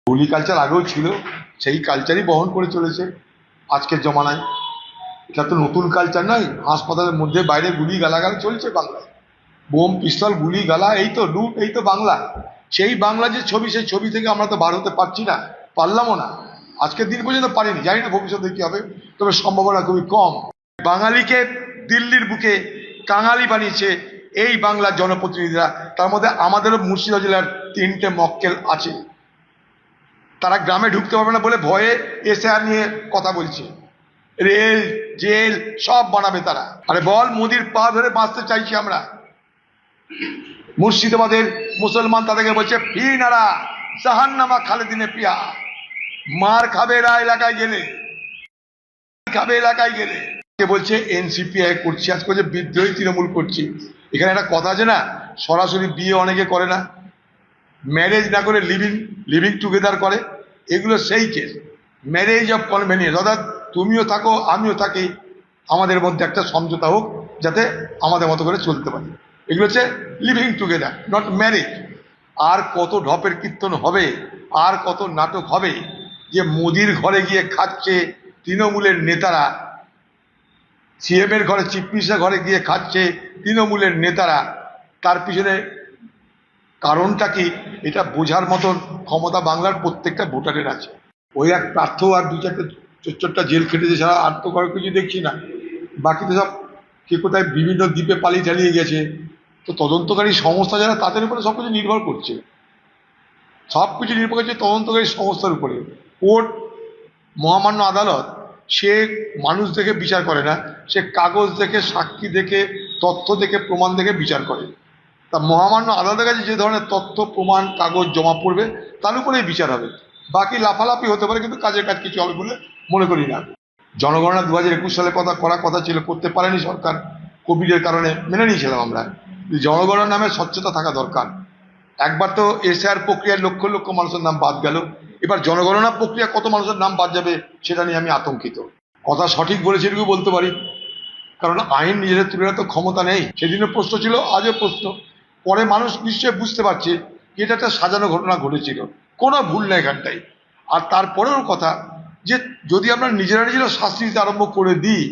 গুলি কালচার আগেও ছিল, সেই কালচারই বহন করে চলেছে আজকের জমানায়। এটা তো নতুন কালচার নয়। হাসপাতালের মধ্যে বাইরে গুলি গালাগাল চলছে বাংলায়, বোম পিস্তল গুলি গালা, এই তো লুট, এই তো বাংলা। সেই বাংলা যে ছবি, সেই ছবি থেকে আমরা তো বার হতে পারছি না, পারলামও না, আজকের দিন পর্যন্ত পারিনি। জানি না ভবিষ্যতে কি হবে, তবে সম্ভাবনা খুবই কম। বাঙালিকে দিল্লির বুকে কাঙালি বানিয়েছে এই বাংলার জনপ্রতিনিধিরা। তার মধ্যে আমাদেরও মুর্শিদাবাদ জেলার 3টে মক্কেল আছে, তারা গ্রামে ঢুকতে পারবে না বলে ভয়ে এসআর নিয়ে কথা বলছে। রেল জেল সব বানাবে তারা। আরে বল, মোদির পা ধরে বাঁচতে চাইছি আমরা। মুর্শিদাবাদের মুসলমান তাদেরকে বলছে ফি নারা জাহান্নামা খালেদিনে পিয়া। মার খাবে এরা এলাকায় গেলে, খাবে এলাকায় গেলে। কে বলছে এনসিপিআই করছি, আজকে বলছে বিদ্রোহী তৃণমূল করছি। এখানে একটা কথা আছে না, সরাসরি বিয়ে অনেকে করে না, ম্যারেজ না করে লিভিং লিভিং টুগেদার করে। এগুলো সেই কেস, ম্যারেজ অফ কনভেনিয়েন্স, অর্থাৎ তুমিও থাকো আমিও থাকি, আমাদের মধ্যে একটা সমঝোতা হোক যাতে আমাদের মতো করে চলতে পারি। এগুলো হচ্ছে লিভিং টুগেদার, নট ম্যারেজ। আর কত ঢপের কীর্তন হবে, আর কত নাটক হবে যে মোদির ঘরে গিয়ে খাচ্ছে তৃণমূলের নেতারা, সিএম এর ঘরে, চিফ মিনিস্টার ঘরে গিয়ে খাচ্ছে তৃণমূলের নেতারা। তার পিছনে কারণটা কি, এটা বোঝার মতন ক্ষমতা বাংলার প্রত্যেকটা ভোটারের আছে। ওই এক প্রার্থ আর 2-4টে চোরটা জেল খেটেছে, ছাড়া আর তো কারো কিছু দেখছি না। বাকি তো সব কে কোথায় বিভিন্ন দ্বীপে পালিয়ে চালিয়ে গেছে। তো তদন্তকারী সংস্থা যারা, তাদের উপরে সবকিছু নির্ভর করছে, সবকিছু নির্ভর করছে তদন্তকারী সংস্থার উপরে। কোর্ট, মহামান্য আদালত, সে মানুষ দেখে বিচার করে না, সে কাগজ দেখে, সাক্ষী দেখে, তথ্য দেখে, প্রমাণ দেখে বিচার করে। তা মহামান্য আদালতের কাছে যে ধরনের তথ্য প্রমাণ কাগজ জমা পড়বে তার উপরেই বিচার হবে। বাকি লাফালাফি হতে পারে, কিন্তু কাজের কাজ কিছু হবে বলে মনে করি না। জনগণনা 2021 সালে করার কথা ছিল, করতে পারেনি সরকার, কোভিডের কারণে মেনে নিয়েছিলাম আমরা। জনগণনার নামে স্বচ্ছতা থাকা দরকার। একবার তো এসআর প্রক্রিয়ায় লক্ষ লক্ষ মানুষের নাম বাদ গেল, এবার জনগণনা প্রক্রিয়া কত মানুষের নাম বাদ যাবে সেটা নিয়ে আমি আতঙ্কিত। কথা সঠিক বলেছি এটুকু বলতে পারি, কারণ আইন নিজেদের তুলে তো ক্ষমতা নেই। সেদিনও প্রশ্ন ছিল, আজও প্রশ্ন। পরে মানুষ নিশ্চয়ই বুঝতে পারছে এটা একটা সাজানো ঘটনা ঘটেছিল, কোনো ভুল নেই এখানটাই। আর তারপরেও কথা যে যদি আমরা নিজেরা শাস্তি দিতে আরম্ভ করে দিই,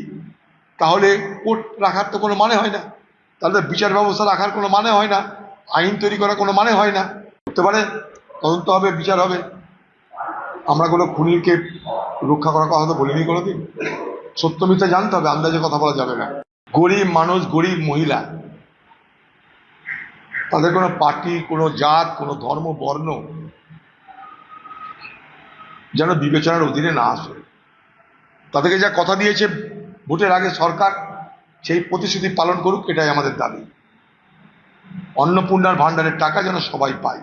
তাহলে কোর্ট রাখার তো কোনো মানে হয় না, তাহলে বিচার ব্যবস্থা রাখার কোনো মানে হয় না, আইন তৈরি করার কোনো মানে হয় না। করতে পারে, তদন্ত হবে, বিচার হবে। আমরা কোনো খুনিকে রক্ষা করার কথা তো বলিনি কোনোদিন। সত্য মিথ্যা জানতে হবে, আন্দাজে কথা বলা যাবে না। গরিব মানুষ, গরিব মহিলা, তাদের কোনো পার্টি, কোনো জাত, কোনো ধর্ম, বর্ণ যেন বিবেচনার অধীনে না আসে। তাদেরকে যা কথা দিয়েছে ভোটের আগে সরকার, সেই প্রতিশ্রুতি পালন করুক, এটাই আমাদের দাবি। অন্নপূর্ণার ভাণ্ডারের টাকা যেন সবাই পায়।